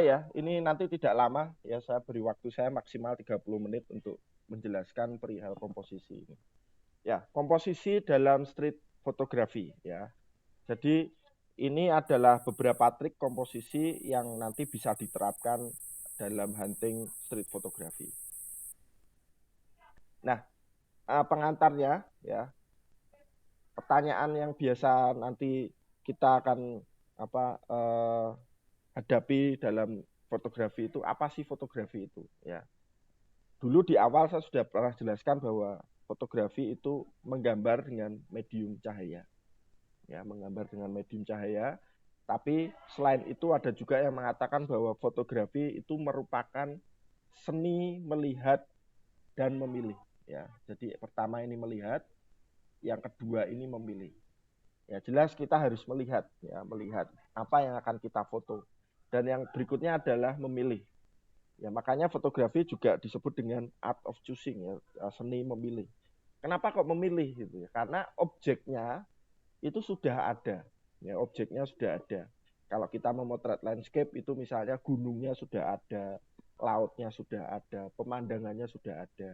Ya, ini nanti tidak lama ya, saya beri waktu saya maksimal 30 menit untuk menjelaskan perihal komposisi ini. Ya, komposisi dalam street fotografi ya. Jadi ini adalah beberapa trik komposisi yang nanti bisa diterapkan dalam hunting street fotografi. Nah, pengantarnya ya, pertanyaan yang biasa nanti kita akan hadapi dalam fotografi itu, apa sih fotografi itu ya. Dulu di awal saya sudah pernah jelaskan bahwa fotografi itu menggambar dengan medium cahaya. Ya, menggambar dengan medium cahaya. Tapi selain itu ada juga yang mengatakan bahwa fotografi itu merupakan seni melihat dan memilih. Ya, jadi pertama ini melihat, yang kedua ini memilih. Ya, jelas kita harus melihat, ya, melihat apa yang akan kita foto. Dan yang berikutnya adalah memilih. Ya, makanya fotografi juga disebut dengan art of choosing, ya, seni memilih. Kenapa kok memilih gitu ya? Karena objeknya itu sudah ada. Ya, objeknya sudah ada. Kalau kita memotret landscape itu misalnya gunungnya sudah ada, lautnya sudah ada, pemandangannya sudah ada.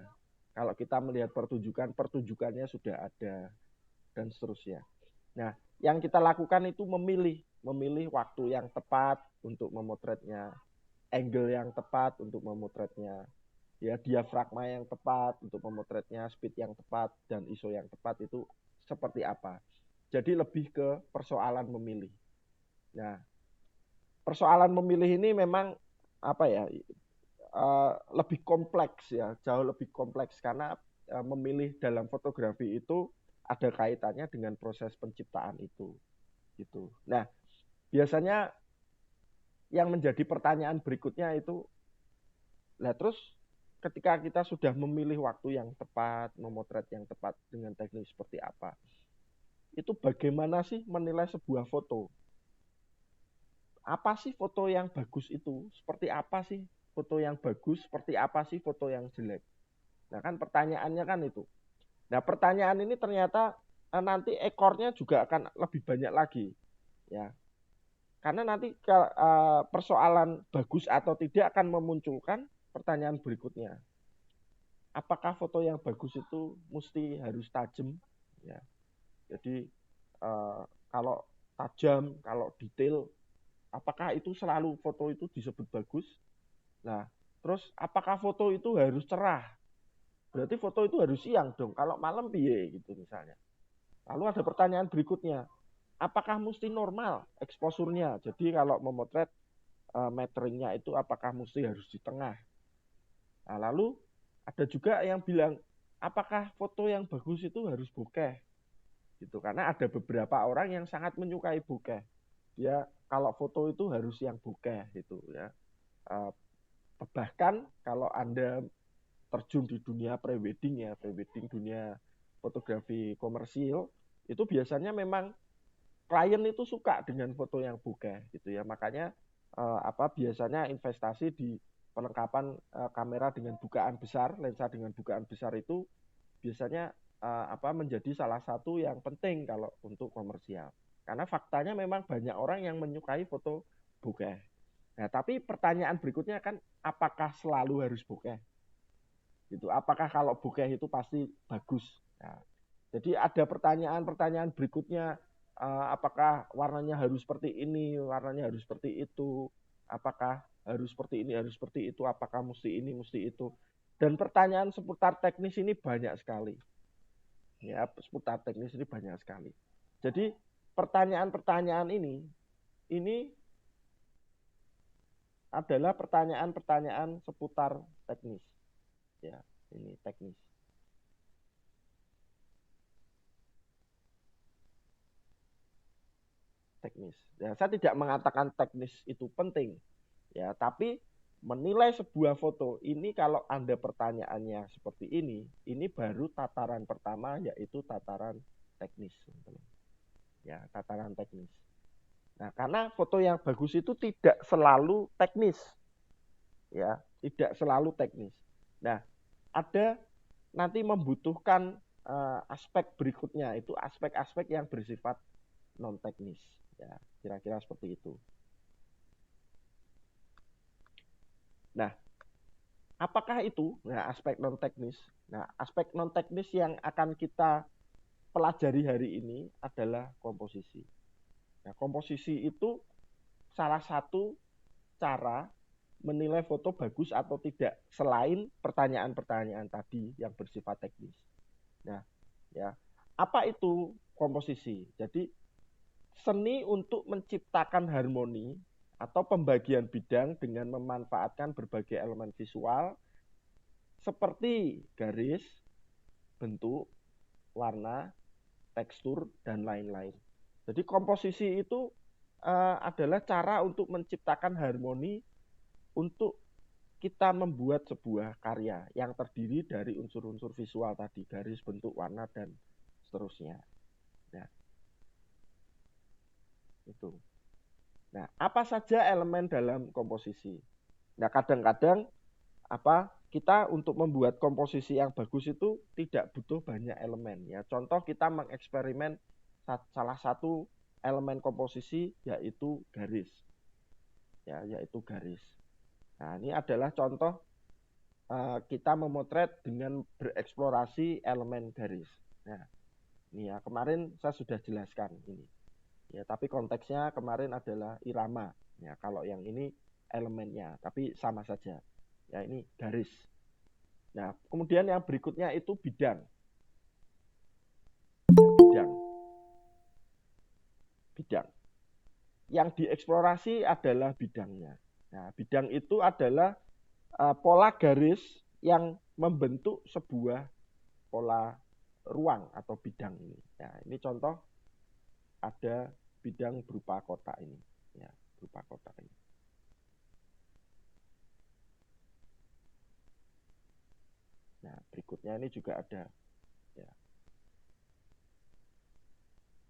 Kalau kita melihat pertunjukan, pertunjukannya sudah ada dan seterusnya. Nah, yang kita lakukan itu memilih waktu yang tepat untuk memotretnya, angle yang tepat untuk memotretnya, ya, diafragma yang tepat untuk memotretnya, speed yang tepat dan ISO yang tepat itu seperti apa. Jadi lebih ke persoalan memilih. Nah, persoalan memilih ini memang apa ya, lebih kompleks ya, jauh lebih kompleks karena memilih dalam fotografi itu ada kaitannya dengan proses penciptaan itu gitu. Nah, biasanya yang menjadi pertanyaan berikutnya itu, lah terus ketika kita sudah memilih waktu yang tepat, memotret yang tepat dengan teknik seperti apa, itu bagaimana sih menilai sebuah foto? Apa sih foto yang bagus itu? Seperti apa sih foto yang bagus? Seperti apa sih foto yang jelek? Nah, kan pertanyaannya kan itu. Nah, pertanyaan ini ternyata nanti ekornya juga akan lebih banyak lagi, ya. Karena nanti persoalan bagus atau tidak akan memunculkan pertanyaan berikutnya. Apakah foto yang bagus itu mesti harus tajam? Ya. Jadi kalau tajam, kalau detail, apakah itu selalu foto itu disebut bagus? Nah, terus apakah foto itu harus cerah? Berarti foto itu harus siang dong. Kalau malam piye gitu misalnya. Lalu ada pertanyaan berikutnya, apakah mesti normal eksposurnya? Jadi kalau memotret meteringnya itu apakah mesti harus di tengah? Nah, lalu ada juga yang bilang, apakah foto yang bagus itu harus bokeh? Gitu. Karena ada beberapa orang yang sangat menyukai bokeh. Dia kalau foto itu harus yang bokeh gitu ya. Bahkan kalau Anda terjun di dunia prewedding ya, prewedding, dunia fotografi komersil, itu biasanya memang klien itu suka dengan foto yang bokeh gitu ya. Makanya biasanya investasi di perlengkapan kamera dengan bukaan besar, lensa dengan bukaan besar itu biasanya menjadi salah satu yang penting kalau untuk komersial. Karena faktanya memang banyak orang yang menyukai foto bokeh. Nah, tapi pertanyaan berikutnya kan, apakah selalu harus bokeh? Gitu. Apakah kalau bokeh itu pasti bagus? Nah, jadi ada pertanyaan-pertanyaan berikutnya, apakah warnanya harus seperti ini, warnanya harus seperti itu, apakah harus seperti ini, harus seperti itu, apakah mesti ini, mesti itu. Dan pertanyaan seputar teknis ini banyak sekali. Ya, seputar teknis ini banyak sekali. Jadi pertanyaan-pertanyaan ini adalah pertanyaan-pertanyaan seputar teknis. Ya, ini teknis. Teknis. Ya, saya tidak mengatakan teknis itu penting, ya, tapi menilai sebuah foto ini kalau Anda pertanyaannya seperti ini baru tataran pertama, yaitu tataran teknis. Ya, tataran teknis. Nah, karena foto yang bagus itu tidak selalu teknis, ya, tidak selalu teknis. Nah, ada nanti membutuhkan aspek berikutnya, itu aspek-aspek yang bersifat non teknis, ya, kira-kira seperti itu. Nah, apakah itu? Nah, aspek non teknis. Nah, aspek non teknis yang akan kita pelajari hari ini adalah komposisi. Nah, komposisi itu salah satu cara menilai foto bagus atau tidak selain pertanyaan-pertanyaan tadi yang bersifat teknis. Nah, ya, apa itu komposisi? Jadi seni untuk menciptakan harmoni atau pembagian bidang dengan memanfaatkan berbagai elemen visual seperti garis, bentuk, warna, tekstur, dan lain-lain. Jadi komposisi itu adalah cara untuk menciptakan harmoni untuk kita membuat sebuah karya yang terdiri dari unsur-unsur visual tadi, garis, bentuk, warna, dan seterusnya. Nah, itu. Nah, apa saja elemen dalam komposisi? Nah, kadang-kadang kita untuk membuat komposisi yang bagus itu tidak butuh banyak elemen ya. Contoh kita mengeksperimen salah satu elemen komposisi yaitu garis. Ya, yaitu garis. Nah, ini adalah contoh kita memotret dengan bereksplorasi elemen garis. Nah, ini ya kemarin saya sudah jelaskan ini. Ya, tapi konteksnya kemarin adalah irama. Ya, kalau yang ini elemennya, tapi sama saja. Ya, ini garis. Nah, kemudian yang berikutnya itu bidang. Ya, bidang. Yang dieksplorasi adalah bidangnya. Nah, bidang itu adalah pola garis yang membentuk sebuah pola ruang atau bidang ini. Nah, ini contoh ada bidang berupa kotak ini. Ya, berupa kotak ini. Nah, berikutnya ini juga ada. Ya.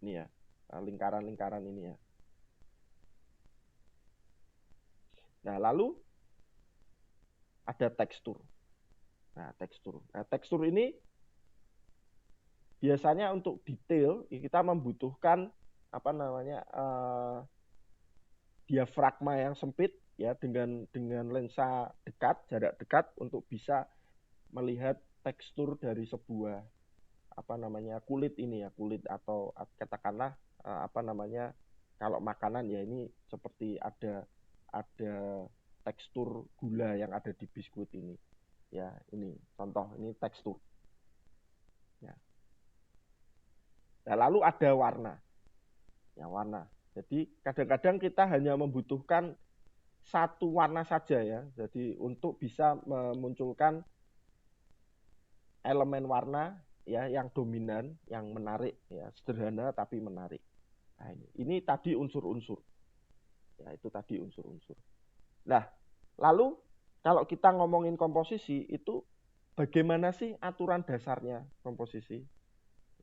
Ini ya, lingkaran-lingkaran ini ya. Nah, lalu ada tekstur. Nah, tekstur ini biasanya untuk detail kita membutuhkan diafragma yang sempit ya dengan lensa dekat, jarak dekat untuk bisa melihat tekstur dari sebuah kulit ini ya, kulit atau katakanlah kalau makanan ya ini seperti ada tekstur gula yang ada di biskuit ini. Ya, ini contoh, ini tekstur. Ya. Nah, lalu ada warna. Ya, warna. Jadi kadang-kadang kita hanya membutuhkan satu warna saja ya. Jadi untuk bisa memunculkan elemen warna ya yang dominan, yang menarik ya, sederhana tapi menarik. Nah, ini tadi unsur-unsur. Ya, itu tadi unsur-unsur. Nah, lalu kalau kita ngomongin komposisi itu bagaimana sih aturan dasarnya komposisi?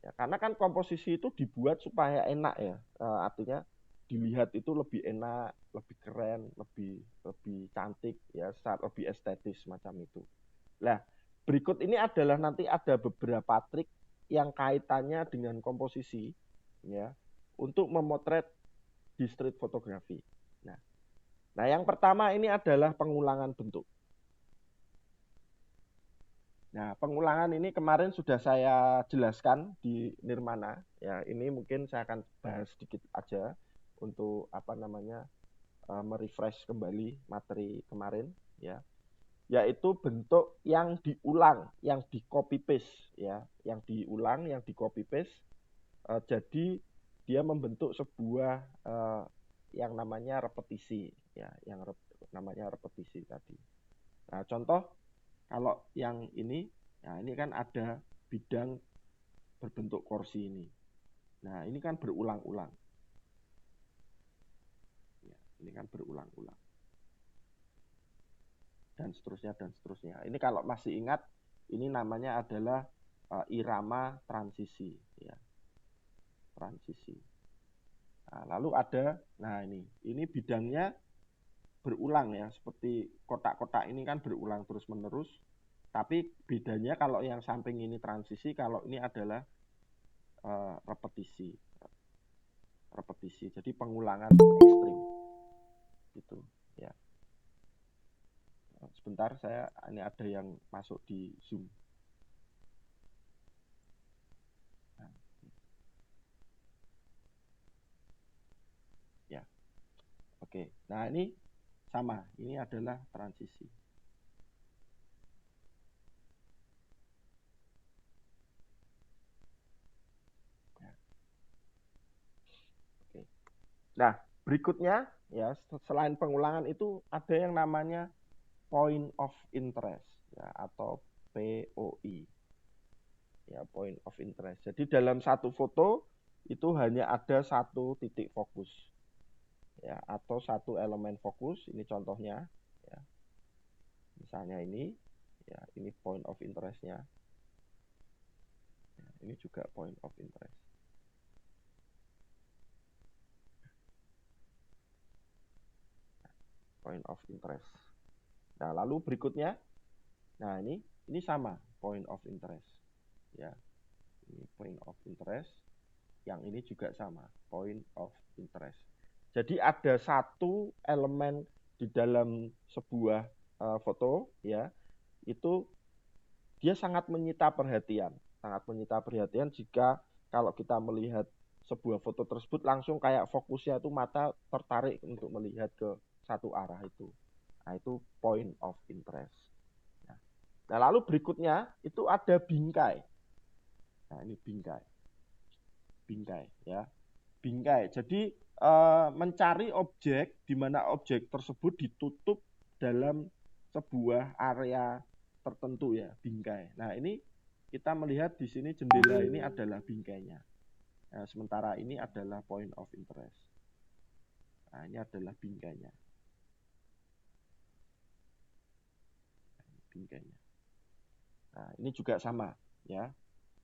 Ya, karena kan komposisi itu dibuat supaya enak ya, artinya dilihat itu lebih enak, lebih keren, lebih cantik ya, lebih estetis macam itu. Nah, berikut ini adalah nanti ada beberapa trik yang kaitannya dengan komposisi ya untuk memotret di street photography. Nah, yang pertama ini adalah pengulangan bentuk. Nah, pengulangan ini kemarin sudah saya jelaskan di Nirmana. Ya, ini mungkin saya akan bahas sedikit aja untuk merefresh kembali materi kemarin ya. Yaitu bentuk yang diulang, yang di copy paste ya, yang diulang, yang di copy paste. Jadi dia membentuk sebuah yang namanya repetisi ya, yang namanya repetisi tadi. Nah, contoh kalau yang ini, nah ini kan ada bidang berbentuk kursi ini. Nah, ini kan berulang-ulang. Ya, ini kan berulang-ulang. Dan seterusnya, dan seterusnya. Ini kalau masih ingat, ini namanya adalah irama transisi. Ya. Transisi. Nah, lalu ada, nah ini bidangnya berulang ya, seperti kotak-kotak ini kan berulang terus-menerus. Tapi bedanya kalau yang samping ini transisi, kalau ini adalah repetisi. Repetisi, jadi pengulangan ekstrim. Gitu ya. sebentar, ini ada yang masuk di Zoom. Nah, ya, oke. Nah, ini sama, ini adalah transisi. Ya. Oke. Nah, berikutnya ya, selain pengulangan itu ada yang namanya point of interest ya, atau POI. Ya, point of interest. Jadi dalam satu foto itu hanya ada satu titik fokus. Ya, atau satu elemen fokus. Ini contohnya ya. Misalnya ini ya, ini point of interest-nya. Ya, ini juga point of interest. Point of interest. Nah, lalu berikutnya, nah ini sama point of interest. Ya, ini point of interest. Yang ini juga sama, point of interest. Jadi ada satu elemen di dalam sebuah foto, ya, itu dia sangat menyita perhatian jika kalau kita melihat sebuah foto tersebut langsung kayak fokusnya itu mata tertarik untuk melihat ke satu arah itu. Nah, itu point of interest. Nah, lalu berikutnya itu ada bingkai. Nah, ini bingkai ya. Bingkai. Jadi mencari objek di mana objek tersebut ditutup dalam sebuah area tertentu ya, bingkai. Nah, ini kita melihat di sini jendela ini adalah bingkainya. Nah, sementara ini adalah point of interest. Nah, ini adalah bingkainya. Bingkainya. Nah, ini juga sama ya.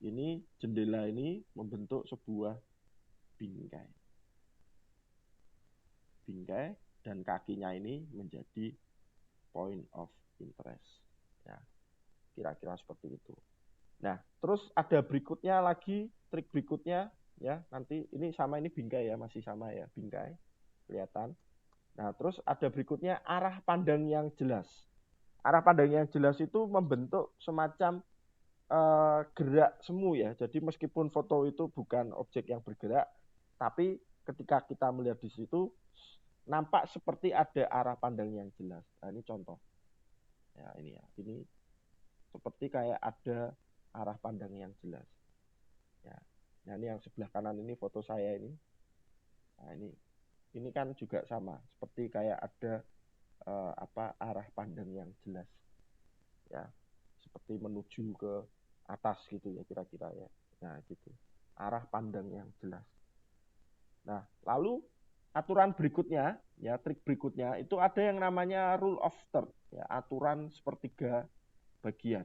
Ini jendela ini membentuk sebuah bingkai. Bingkai dan kakinya ini menjadi point of interest. Ya, kira-kira seperti itu. Nah, terus ada berikutnya lagi, trik berikutnya ya. Nanti ini sama, ini bingkai ya, masih sama ya, bingkai. Kelihatan. Nah, terus ada berikutnya arah pandang yang jelas. Arah pandang yang jelas itu membentuk semacam gerak semu ya. Jadi meskipun foto itu bukan objek yang bergerak, tapi ketika kita melihat di situ nampak seperti ada arah pandang yang jelas. Nah, ini contoh. Ya, ini ya. Ini seperti kayak ada arah pandang yang jelas. Ya. Nah, ini yang sebelah kanan ini foto saya ini. Nah, ini kan juga sama, seperti kayak ada arah pandang yang jelas. Ya. Seperti menuju ke atas gitu ya kira-kira ya. Nah, gitu. Arah pandang yang jelas. Nah, lalu aturan berikutnya, ya trik berikutnya itu ada yang namanya rule of third, ya aturan sepertiga bagian.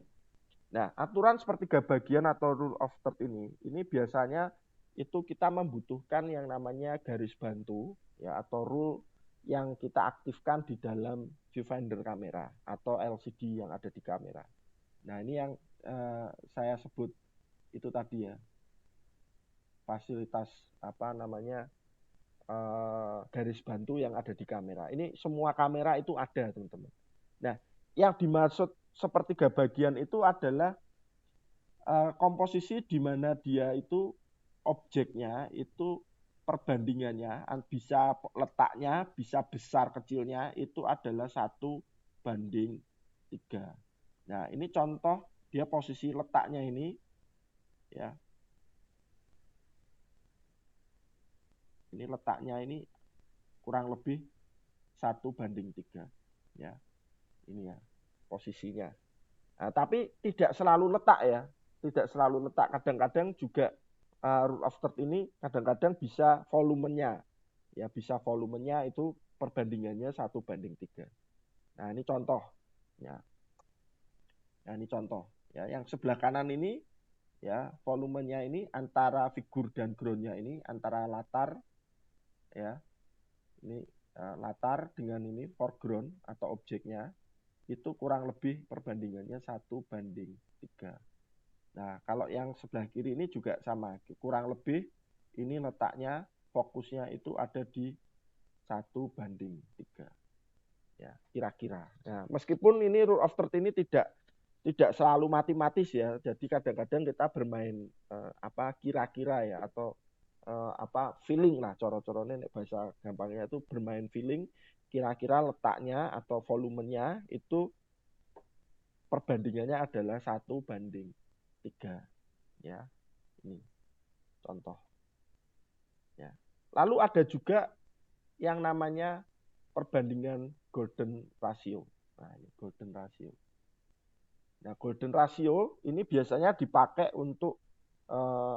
Nah, aturan sepertiga bagian atau rule of third ini biasanya itu kita membutuhkan yang namanya garis bantu, ya atau rule yang kita aktifkan di dalam viewfinder kamera atau LCD yang ada di kamera. Nah, ini yang saya sebut itu tadi ya, fasilitas garis bantu yang ada di kamera. Ini semua kamera itu ada, teman-teman. Nah, yang dimaksud sepertiga bagian itu adalah komposisi di mana dia itu objeknya itu perbandingannya bisa letaknya, bisa besar kecilnya itu adalah 1:3. Nah, ini contoh dia posisi letaknya ini ya. Ini letaknya ini kurang lebih 1:3 ya. Ini ya posisinya. Nah, tapi tidak selalu letak ya. Tidak selalu letak. Kadang-kadang juga rule of third ini kadang-kadang bisa volumenya. Ya, bisa volumenya itu perbandingannya 1:3. Nah, ini contoh. Ya. Nah, ini contoh. Ya, yang sebelah kanan ini ya, volumenya ini antara figur dan groundnya ini antara latar ya. Ini latar dengan ini foreground atau objeknya itu kurang lebih perbandingannya 1:3. Nah, kalau yang sebelah kiri ini juga sama, kurang lebih ini letaknya fokusnya itu ada di 1:3. Ya, kira-kira. Nah, meskipun ini rule of third ini tidak selalu matematis ya. Jadi kadang-kadang kita bermain apa kira-kira ya atau apa feeling lah coro-corone bahasa gampangnya itu bermain feeling kira-kira letaknya atau volumenya itu perbandingannya adalah 1:3 ya. Ini contoh ya. Lalu ada juga yang namanya perbandingan golden ratio. Nah, ini golden ratio. Nah, golden ratio ini biasanya dipakai untuk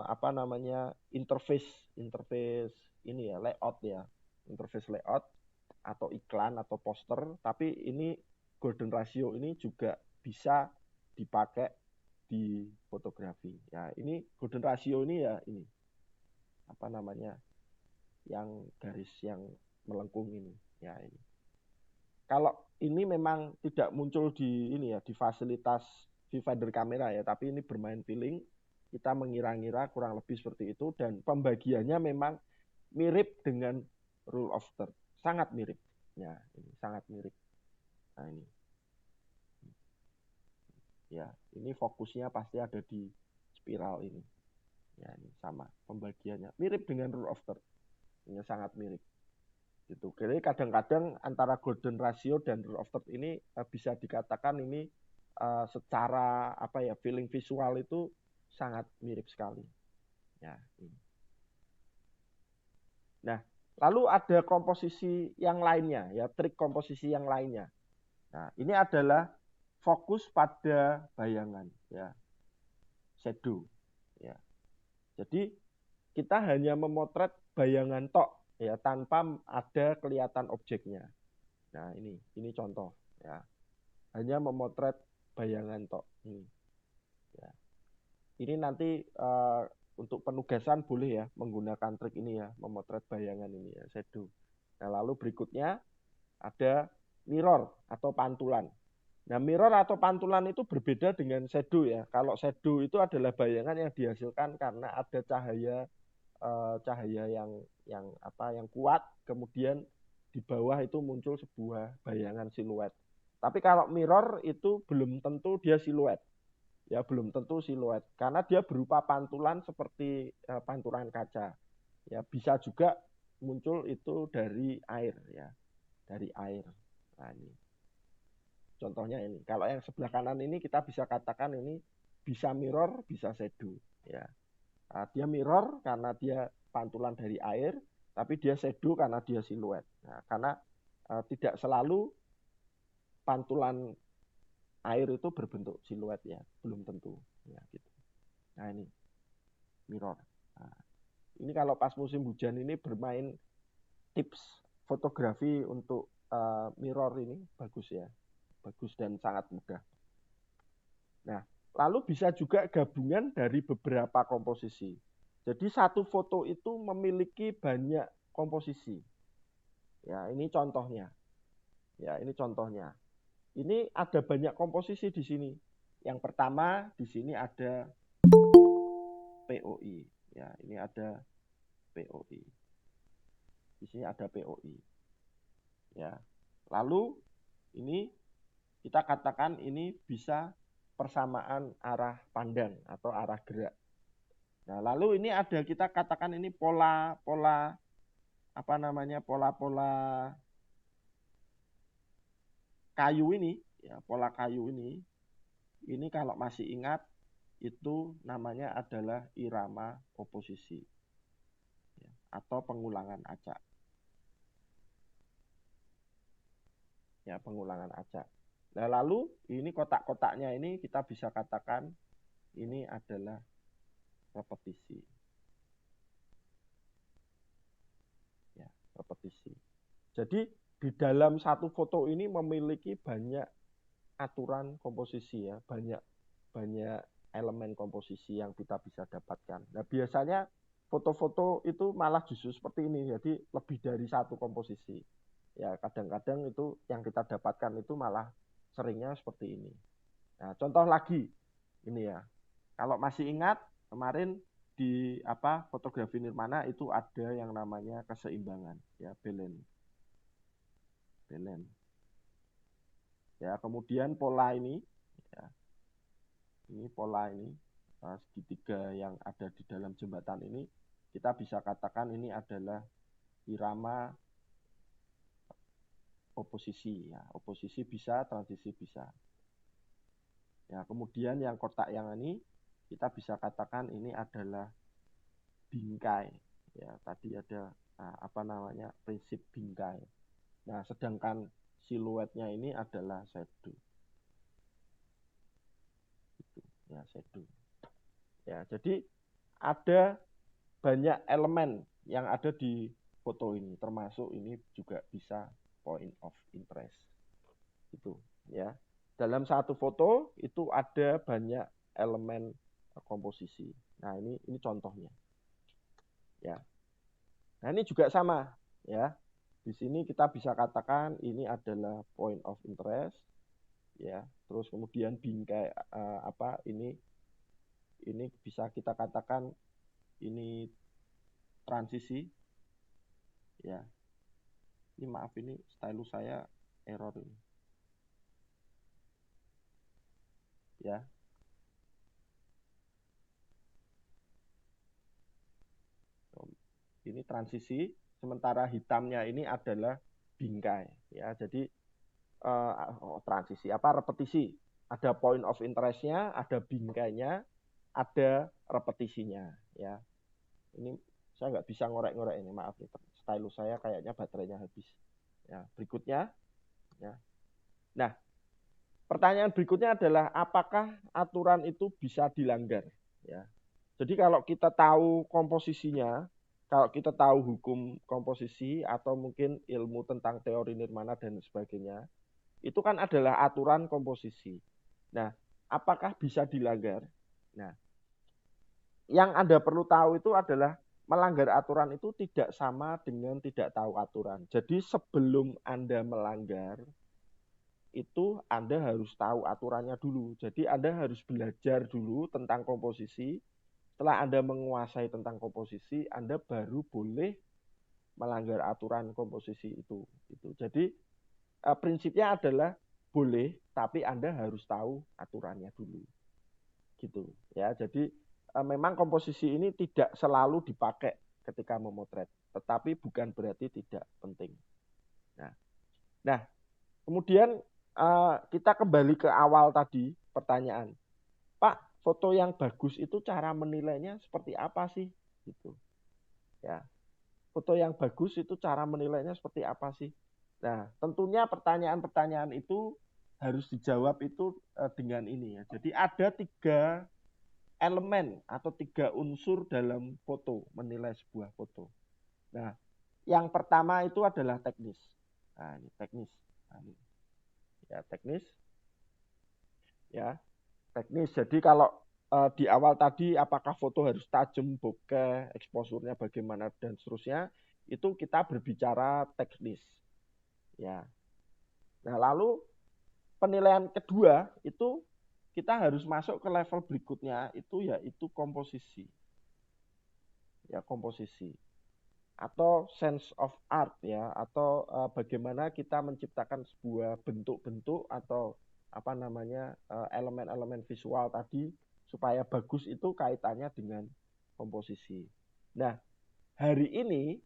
apa namanya interface ini ya, layout ya. Interface layout atau iklan atau poster, tapi ini golden ratio ini juga bisa dipakai di fotografi. Ya, ini golden ratio ini ya ini apa namanya? Yang garis yang melengkung ini. Ya, ini. Kalau ini memang tidak muncul di ini ya di fasilitas viewfinder kamera ya, tapi ini bermain feeling, kita mengira-ngira kurang lebih seperti itu dan pembagiannya memang mirip dengan rule of third, sangat mirip. Ya, ini sangat mirip. Nah, ini. Ya, ini fokusnya pasti ada di spiral ini. Ya, ini sama pembagiannya mirip dengan rule of third. Ini sangat mirip. Gitu. Jadi kadang-kadang antara golden ratio dan rule of third ini bisa dikatakan ini secara apa ya feeling visual itu sangat mirip sekali. Ya, ini. Nah, lalu ada komposisi yang lainnya ya, trik komposisi yang lainnya. Nah, ini adalah fokus pada bayangan ya. Shadow ya. Jadi kita hanya memotret bayangan tok ya tanpa ada kelihatan objeknya. Nah, ini contoh ya. Hanya memotret bayangan tok ini. Ya. Ini nanti untuk penugasan boleh ya menggunakan trik ini ya, memotret bayangan ini ya, shadow. Nah, lalu berikutnya ada mirror atau pantulan. Nah, mirror atau pantulan itu berbeda dengan shadow ya. Kalau shadow itu adalah bayangan yang dihasilkan karena ada cahaya yang apa yang kuat, kemudian di bawah itu muncul sebuah bayangan siluet. Tapi kalau mirror itu belum tentu dia siluet. Ya, belum tentu siluet karena dia berupa pantulan seperti pantulan kaca. Ya, bisa juga muncul itu dari air ya, dari air. Nah, ini. Contohnya ini. Kalau yang sebelah kanan ini kita bisa katakan ini bisa mirror, bisa shadow. Ya. Nah, dia mirror karena dia pantulan dari air, tapi dia shadow karena dia siluet. Nah, karena tidak selalu pantulan air itu berbentuk siluet ya, belum tentu. Ya, gitu. Nah, ini mirror. Nah, ini kalau pas musim hujan ini bermain tips fotografi untuk mirror ini bagus ya. Bagus dan sangat mudah. Nah, lalu bisa juga gabungan dari beberapa komposisi. Jadi satu foto itu memiliki banyak komposisi. Ya, ini contohnya. Ya, ini contohnya. Ini ada banyak komposisi di sini. Yang pertama di sini ada POI. Ya, ini ada POI. Di sini ada POI. Ya. Lalu ini kita katakan ini bisa persamaan arah pandang atau arah gerak. Nah, lalu ini ada kita katakan ini pola apa namanya pola kayu ini ya, pola kayu ini kalau masih ingat itu namanya adalah irama oposisi ya, atau pengulangan acak. Ya, pengulangan acak. Nah, lalu ini kotak-kotaknya ini kita bisa katakan ini adalah repetisi. Ya, repetisi. Jadi di dalam satu foto ini memiliki banyak aturan komposisi ya, banyak elemen komposisi yang kita bisa dapatkan. Nah, biasanya foto-foto itu malah justru seperti ini, jadi lebih dari satu komposisi. Ya, kadang-kadang itu yang kita dapatkan itu malah seringnya seperti ini. Nah, contoh lagi ini ya. Kalau masih ingat kemarin di apa fotografi nirmana itu ada yang namanya keseimbangan ya, balance. Ya, kemudian pola ini, ya, ini pola ini segitiga yang ada di dalam jembatan ini, kita bisa katakan ini adalah irama oposisi. Ya, oposisi bisa, transisi bisa. Ya, kemudian yang kotak yang ini kita bisa katakan ini adalah bingkai. Ya, tadi ada prinsip bingkai. Nah, sedangkan siluetnya ini adalah shadow. Ya, shadow. Ya, jadi ada banyak elemen yang ada di foto ini, termasuk ini juga bisa point of interest. Itu, ya. Dalam satu foto itu ada banyak elemen komposisi. Nah, ini contohnya. Ya. Nah, ini juga sama, ya. Di sini kita bisa katakan ini adalah point of interest, ya. Terus kemudian bingkai ini bisa kita katakan ini transisi, ya. Ini maaf, ini stylus saya error ini, ya. Ini transisi, sementara hitamnya ini adalah bingkai, ya. Jadi transisi repetisi, ada point of interest-nya, ada bingkainya, ada repetisinya, ya. Ini saya nggak bisa ngorek-ngorek ini, maaf nih, stylus saya kayaknya baterainya habis. Ya, berikutnya, ya. Nah, pertanyaan berikutnya adalah apakah aturan itu bisa dilanggar, ya. Jadi kalau kita tahu komposisinya, kalau kita tahu hukum komposisi atau mungkin ilmu tentang teori nirmana dan sebagainya, itu kan adalah aturan komposisi. Nah, apakah bisa dilanggar? Nah, yang Anda perlu tahu itu adalah melanggar aturan itu tidak sama dengan tidak tahu aturan. Jadi sebelum Anda melanggar, itu Anda harus tahu aturannya dulu. Jadi Anda harus belajar dulu tentang komposisi. Setelah Anda menguasai tentang komposisi, Anda baru boleh melanggar aturan komposisi itu. Jadi prinsipnya adalah boleh, tapi Anda harus tahu aturannya dulu. Gitu, ya. Jadi memang komposisi ini tidak selalu dipakai ketika memotret, tetapi bukan berarti tidak penting. Nah, kemudian kita kembali ke awal tadi pertanyaan, Pak, foto yang bagus itu cara menilainya seperti apa sih? Gitu, ya. Foto yang bagus itu cara menilainya seperti apa sih? Nah, tentunya pertanyaan-pertanyaan itu harus dijawab itu dengan ini, ya. Jadi ada 3 elemen atau 3 unsur dalam foto, menilai sebuah foto. Nah, yang pertama itu adalah teknis. Nah, ini teknis. Nah, ini. Ya, teknis. Ya, teknis. Jadi kalau di awal tadi apakah foto harus tajam, bokeh, eksposurnya bagaimana dan seterusnya, itu kita berbicara teknis. Ya. Nah, lalu penilaian kedua itu kita harus masuk ke level berikutnya, itu yaitu komposisi. Ya, komposisi atau sense of art, ya, atau bagaimana kita menciptakan sebuah bentuk-bentuk atau elemen-elemen visual tadi supaya bagus, itu kaitannya dengan komposisi. Nah, hari ini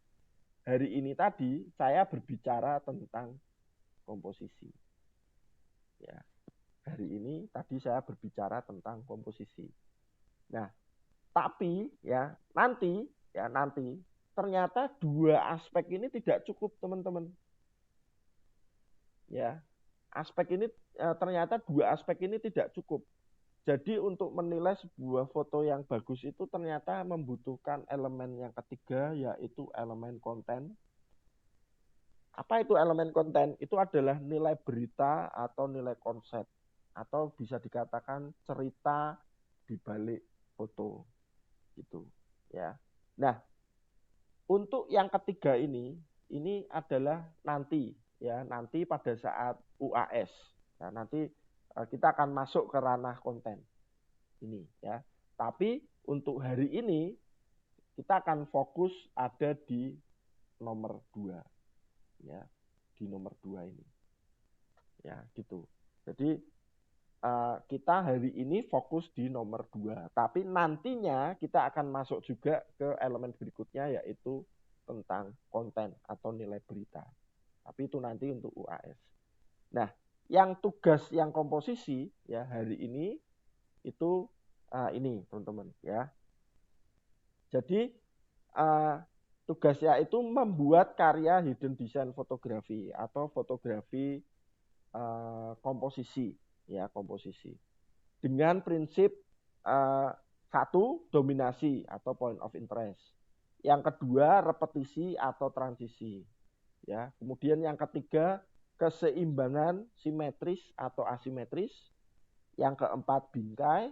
tadi saya berbicara tentang komposisi. Ya, hari ini tadi saya berbicara tentang komposisi. Nah, tapi nanti ternyata 2 aspek ini tidak cukup, teman-teman. Ya, ternyata 2 aspek ini tidak cukup. Jadi untuk menilai sebuah foto yang bagus itu ternyata membutuhkan elemen yang ketiga, yaitu elemen konten. Apa itu elemen konten? Itu adalah nilai berita atau nilai konsep, atau bisa dikatakan cerita di balik foto. Gitu, ya. Nah, untuk yang ketiga ini adalah nanti pada saat UAS. Nah, nanti kita akan masuk ke ranah konten ini, ya. Tapi untuk hari ini kita akan fokus ada di nomor 2, ya, di nomor 2 ini, ya, gitu. Jadi kita hari ini fokus di nomor 2, tapi nantinya kita akan masuk juga ke elemen berikutnya, yaitu tentang konten atau nilai berita. Tapi itu nanti untuk UAS. Nah, yang tugas yang komposisi ya hari ini itu ini teman-teman ya. Jadi tugasnya itu membuat karya hidden design fotografi atau fotografi komposisi ya, komposisi dengan prinsip satu, dominasi atau point of interest. Yang kedua, repetisi atau transisi. Ya, kemudian yang ketiga, keseimbangan simetris atau asimetris. Yang keempat, bingkai.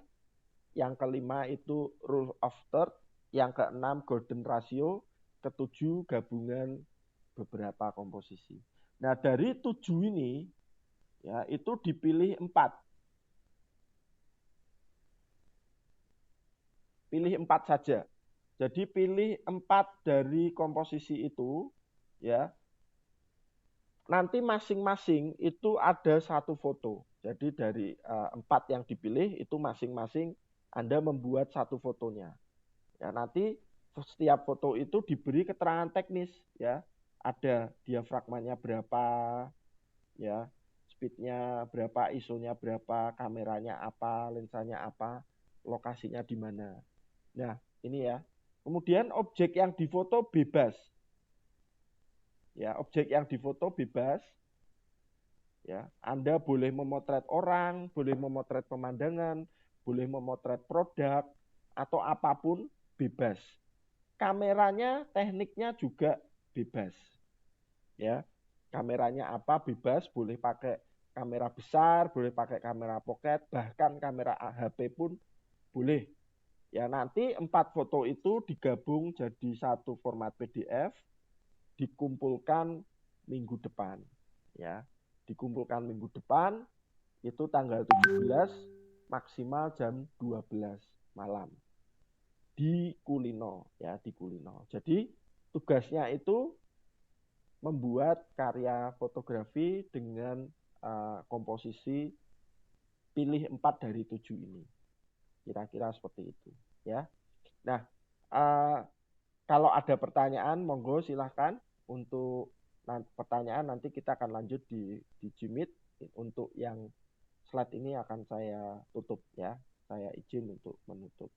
Yang kelima itu rule of third. Yang keenam, golden ratio. Ketujuh, gabungan beberapa komposisi. Nah, dari 7 ini ya itu dipilih 4. Pilih 4 saja. Jadi pilih 4 dari komposisi itu ya. Nanti masing-masing itu ada satu foto. Jadi dari 4 yang dipilih itu masing-masing Anda membuat satu fotonya. Ya, nanti setiap foto itu diberi keterangan teknis ya. Ada diafragmanya berapa ya, speednya berapa, ISO-nya berapa, kameranya apa, lensanya apa, lokasinya di mana. Nah, ini ya. Kemudian objek yang difoto bebas. Ya, objek yang difoto bebas. Ya, Anda boleh memotret orang, boleh memotret pemandangan, boleh memotret produk atau apapun bebas. Kameranya, tekniknya juga bebas. Ya. Kameranya apa bebas, boleh pakai kamera besar, boleh pakai kamera pocket, bahkan kamera HP pun boleh. Ya, nanti 4 foto itu digabung jadi satu format PDF, dikumpulkan minggu depan. Ya, dikumpulkan minggu depan, itu tanggal 17, maksimal jam 12 malam. Di Kulino, ya, di Kulino. Jadi, tugasnya itu membuat karya fotografi dengan komposisi pilih 4 dari 7 ini. Kira-kira seperti itu. Ya. Nah, kalau ada pertanyaan, monggo silahkan. Untuk pertanyaan nanti kita akan lanjut di Jimit. Untuk yang slide ini akan saya tutup ya. Saya izin untuk menutup.